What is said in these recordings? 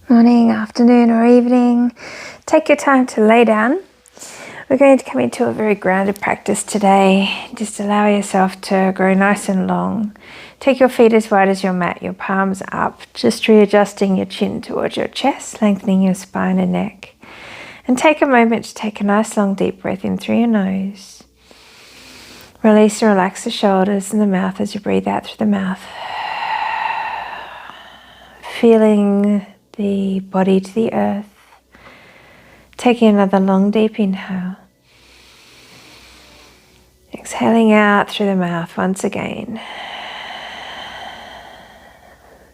Morning, afternoon or evening. Take your time to lay down. We're going to come into a very grounded practice today. Just allow yourself to grow nice and long. Take your feet as wide as your mat, your palms up, just readjusting your chin towards your chest, lengthening your spine and neck. And take a moment to take a nice long deep breath in through your nose. Release and relax the shoulders and the mouth as you breathe out through the mouth. Feeling the body to the earth. Taking another long deep inhale. Exhaling out through the mouth once again.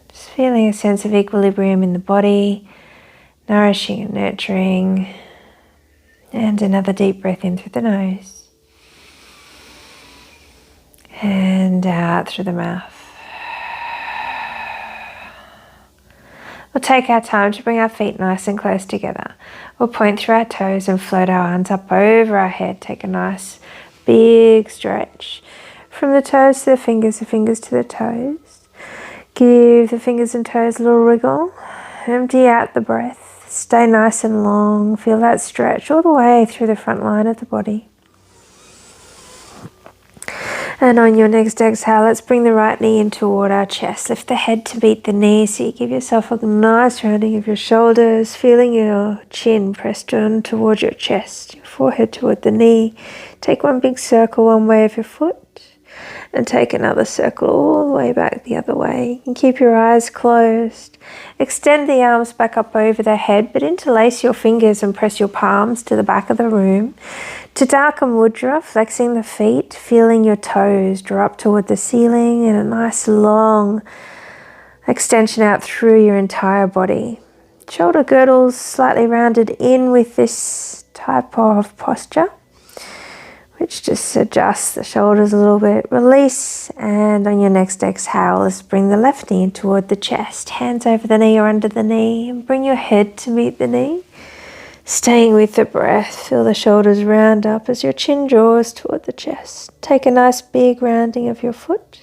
Just feeling a sense of equilibrium in the body, nourishing and nurturing. And another deep breath in through the nose. And out through the mouth. We'll take our time to bring our feet nice and close together. We'll point through our toes and float our arms up over our head. Take a nice big stretch from the toes to the fingers to the toes. Give the fingers and toes a little wriggle. Empty out the breath. Stay nice and long. Feel that stretch all the way through the front line of the body. And on your next exhale, let's bring the right knee in toward our chest. Lift the head to meet the knee, so you give yourself a nice rounding of your shoulders, feeling your chin pressed down towards your chest, your forehead toward the knee. Take one big circle one way of your foot, and take another circle all the way back the other way. And keep your eyes closed. Extend the arms back up over the head, but interlace your fingers and press your palms to the back of the room. Tadaka Mudra, flexing the feet, feeling your toes draw up toward the ceiling and a nice long extension out through your entire body. Shoulder girdles slightly rounded in with this type of posture, which just adjusts the shoulders a little bit. Release, and on your next exhale, let's bring the left knee in toward the chest. Hands over the knee or under the knee, and bring your head to meet the knee. Staying with the breath, feel the shoulders round up as your chin draws toward the chest. Take a nice big rounding of your foot.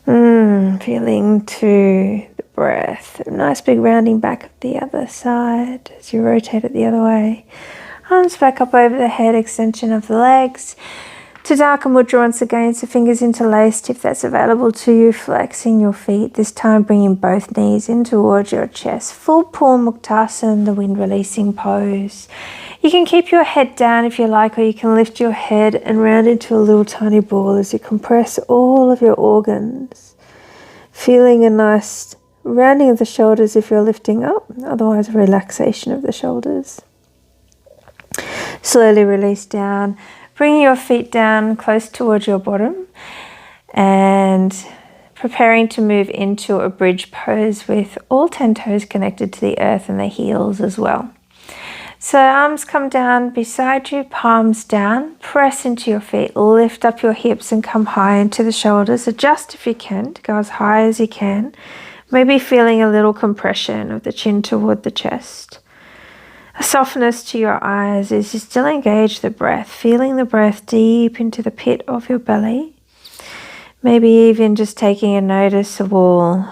Feeling to the breath. A nice big rounding back of the other side as you rotate it the other way. Arms back up over the head, extension of the legs. Tadaka Mudra once again, so fingers interlaced if that's available to you, flexing your feet, this time bringing both knees in towards your chest. Full Purna, the wind releasing pose. You can keep your head down if you like, or you can lift your head and round into a little tiny ball as you compress all of your organs. Feeling a nice rounding of the shoulders if you're lifting up, otherwise a relaxation of the shoulders. Slowly release down. Bring your feet down close towards your bottom and preparing to move into a bridge pose with all 10 toes connected to the earth and the heels as well. So arms come down beside you, palms down, press into your feet, lift up your hips and come high into the shoulders. Adjust if you can to go as high as you can. Maybe feeling a little compression of the chin toward the chest. A softness to your eyes as you still engage the breath, feeling the breath deep into the pit of your belly. Maybe even just taking a noticeable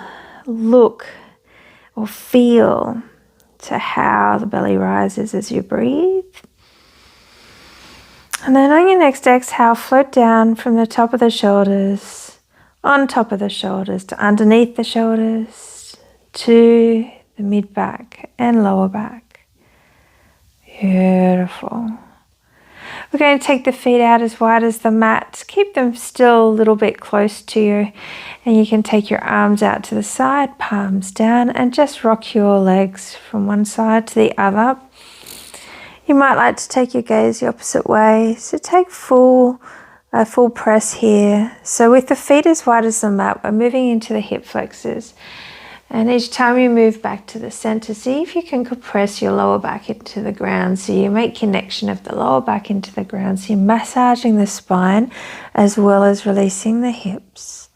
look or feel to how the belly rises as you breathe. And then on your next exhale, float down from the top of the shoulders, on top of the shoulders, to underneath the shoulders, to the mid-back and lower back. Beautiful. We're going to take the feet out as wide as the mat. Keep them still a little bit close to you. And you can take your arms out to the side, palms down, and just rock your legs from one side to the other. You might like to take your gaze the opposite way. So take full press here. So with the feet as wide as the mat, we're moving into the hip flexors. And each time you move back to the center, see if you can compress your lower back into the ground. So you make connection of the lower back into the ground. So you're massaging the spine as well as releasing the hips.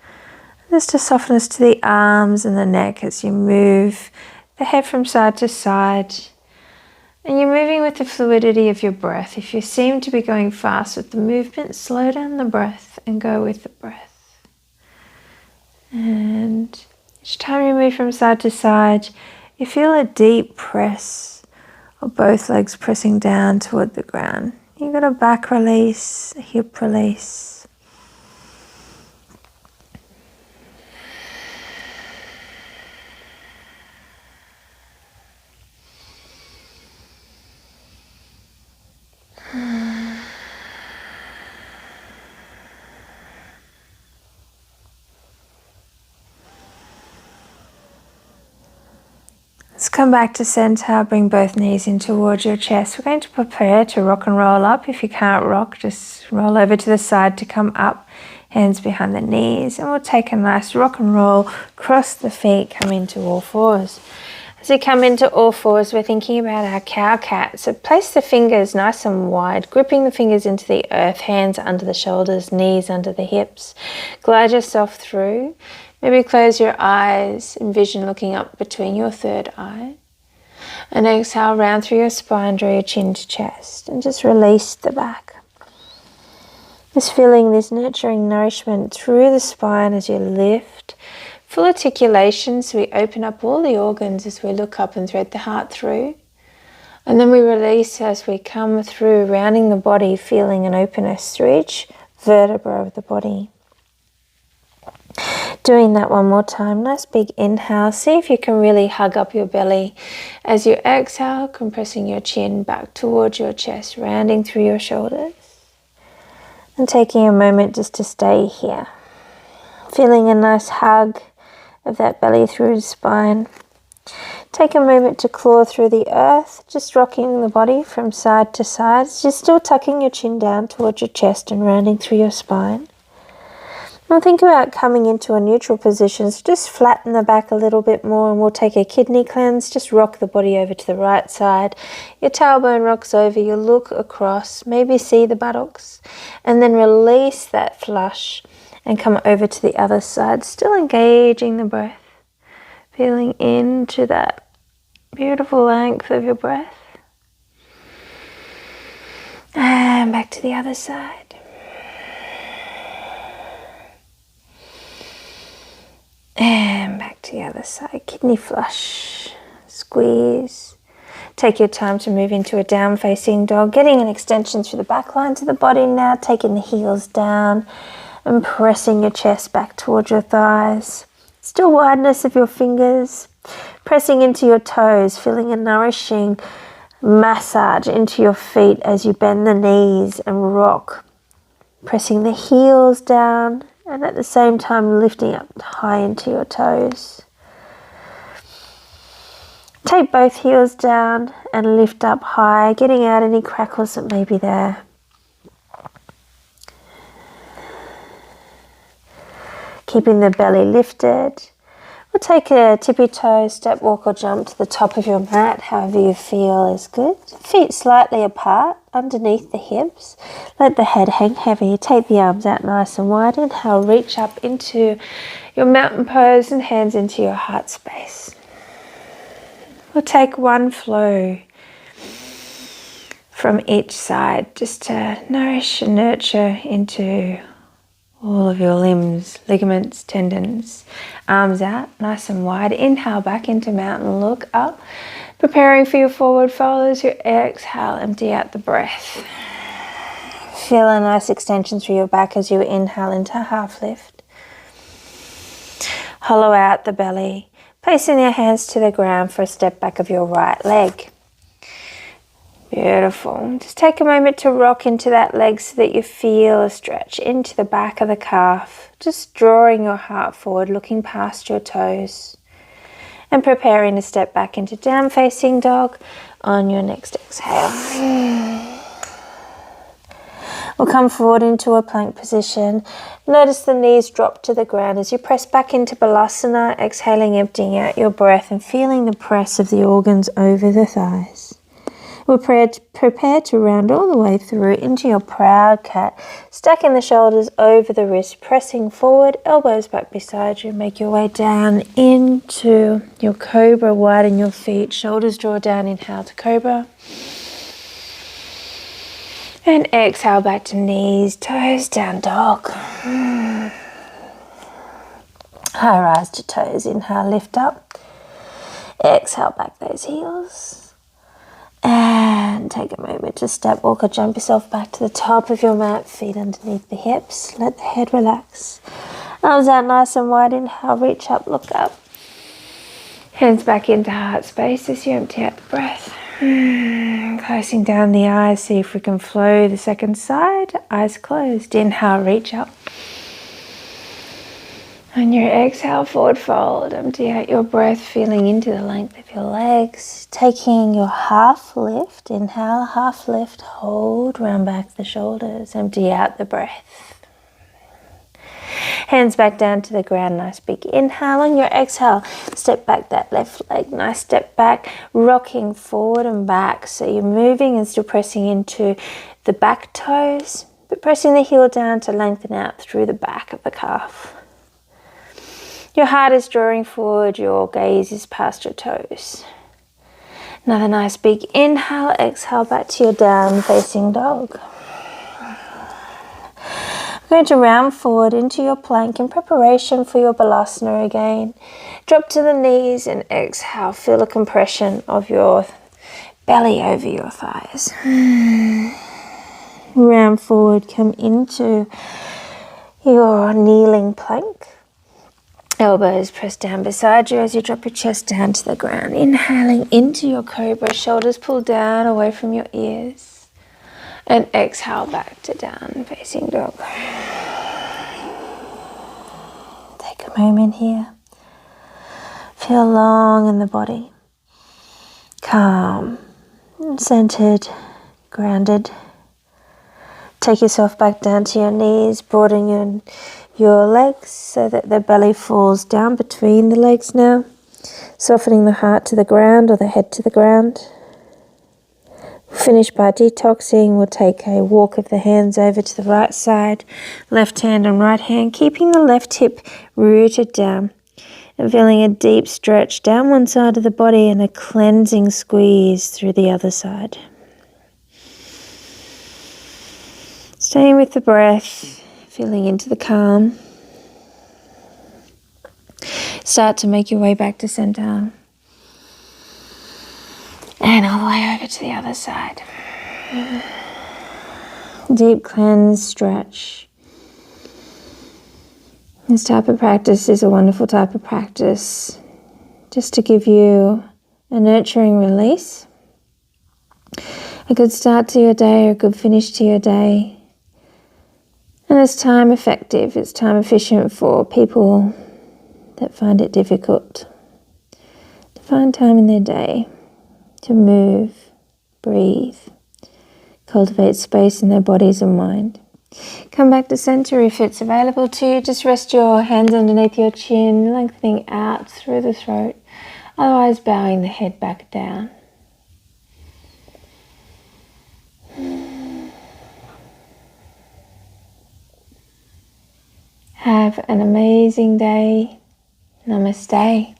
Just a softness to the arms and the neck as you move the head from side to side. And you're moving with the fluidity of your breath. If you seem to be going fast with the movement, slow down the breath and go with the breath. And each time you move from side to side, You feel a deep press of both legs pressing down toward the ground. You got a back release, a hip release. Let's come back to center, bring both knees in towards your chest. We're going to prepare to rock and roll up. If you can't rock, just roll over to the side to come up, hands behind the knees. And we'll take a nice rock and roll, cross the feet, come into all fours. As we come into all fours, we're thinking about our cow cat. So place the fingers nice and wide, gripping the fingers into the earth, hands under the shoulders, knees under the hips. Glide yourself through. Maybe close your eyes, envision looking up between your third eye. And exhale, round through your spine, draw your chin to chest, and just release the back. Just feeling this nurturing nourishment through the spine as you lift. Full articulation, so we open up all the organs as we look up and thread the heart through. And then we release as we come through, rounding the body, feeling an openness through each vertebra of the body. Doing that one more time. Nice big inhale. See if you can really hug up your belly. As you exhale, compressing your chin back towards your chest, rounding through your shoulders. And taking a moment just to stay here. Feeling a nice hug of that belly through the spine. Take a moment to claw through the earth, just rocking the body from side to side. You're still tucking your chin down towards your chest and rounding through your spine. Now think about coming into a neutral position, so just flatten the back a little bit more and we'll take a kidney cleanse. Just rock the body over to the right side. Your tailbone rocks over, you look across, maybe see the buttocks, and then release that flush and come over to the other side, still engaging the breath, feeling into that beautiful length of your breath. And back to the other side. And back to the other side. Kidney flush. Squeeze. Take your time to move into a down facing dog. Getting an extension through the back line to the body now. Taking the heels down and pressing your chest back towards your thighs. Still wideness of your fingers. Pressing into your toes. Feeling a nourishing massage into your feet as you bend the knees and rock. Pressing the heels down. And at the same time, lifting up high into your toes. Take both heels down and lift up high, getting out any crackles that may be there. Keeping the belly lifted. We'll take a tippy toe, step, walk or jump to the top of your mat, however you feel is good. Feet slightly apart, underneath the hips. Let the head hang heavy. Take the arms out nice and wide. Inhale, reach up into your mountain pose and hands into your heart space. We'll take one flow from each side just to nourish and nurture into all of your limbs, ligaments, tendons. Arms out, nice and wide. Inhale back into mountain, look up. Preparing for your forward fold as you exhale, empty out the breath. Feel a nice extension through your back as you inhale into half lift. Hollow out the belly. Placing your hands to the ground for a step back of your right leg. Beautiful. Just take a moment to rock into that leg so that you feel a stretch into the back of the calf. Just drawing your heart forward, looking past your toes. And preparing to step back into down facing dog on your next exhale. We'll come forward into a plank position. Notice the knees drop to the ground as you press back into Balasana, exhaling, emptying out your breath and feeling the press of the organs over the thighs. We're prepared to round all the way through into your proud cat, stacking the shoulders over the wrists, pressing forward, elbows back beside you. Make your way down into your cobra, widen your feet, shoulders draw down, inhale to cobra. And exhale back to knees, toes down dog. High rise to toes, inhale, lift up. Exhale back those heels. And take a moment to step, walk, or jump yourself back to the top of your mat, feet underneath the hips. Let the head relax. Arms out nice and wide. Inhale, reach up, look up. Hands back into heart space as you empty out the breath. Closing down the eyes, see if we can flow the second side. Eyes closed. Inhale, reach up. On your exhale, forward fold. Empty out your breath, feeling into the length of your legs. Taking your half lift. Inhale, half lift. Hold, round back the shoulders. Empty out the breath. Hands back down to the ground, nice big inhale. On your exhale, step back that left leg, nice step back, rocking forward and back. So you're moving and still pressing into the back toes, but pressing the heel down to lengthen out through the back of the calf. Your heart is drawing forward, your gaze is past your toes. Another nice big inhale, exhale back to your down facing dog. We're going to round forward into your plank in preparation for your balasana again. Drop to the knees and exhale. Feel the compression of your belly over your thighs. Round forward, come into your kneeling plank. Elbows pressed down beside you as you drop your chest down to the ground. Inhaling into your cobra, shoulders pulled down away from your ears. And exhale back to down facing dog. Take a moment here. Feel long in the body. Calm, centered, grounded. Take yourself back down to your knees, broaden your legs so that the belly falls down between the legs now. Softening the heart to the ground or the head to the ground. Finish by detoxing. We'll take a walk of the hands over to the right side, left hand and right hand, keeping the left hip rooted down and feeling a deep stretch down one side of the body and a cleansing squeeze through the other side. Staying with the breath, feeling into the calm. Start to make your way back to center. And all the way over to the other side. Deep cleanse, stretch. This type of practice is a wonderful type of practice just to give you a nurturing release. A good start to your day or a good finish to your day. And it's time effective, it's time efficient for people that find it difficult to find time in their day to move, breathe, cultivate space in their bodies and mind. Come back to center if it's available to you. Just rest your hands underneath your chin, lengthening out through the throat. Otherwise, bowing the head back down. Have an amazing day. Namaste.